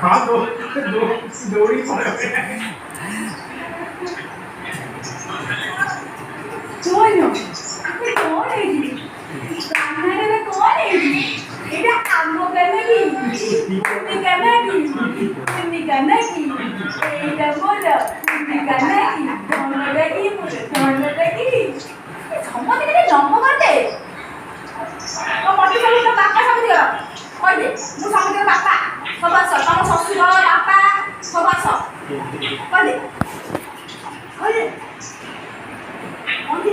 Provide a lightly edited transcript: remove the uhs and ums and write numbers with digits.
हाँ दो जोड़ी पड़े हुए हैं। कौन है जी? सामने में कौन है जी? इधर काम करने की, करने की, करने की, इधर बोलो, करने की, दोनों की, समझ नहीं लंबा करते। तो मट्टी सब तो बापा सब दिया, कोई दे, मुझ सामने बापा, सब आसो, तम ससुर बापा, सब आसो, कोई दे, कोई दे, कौन दे?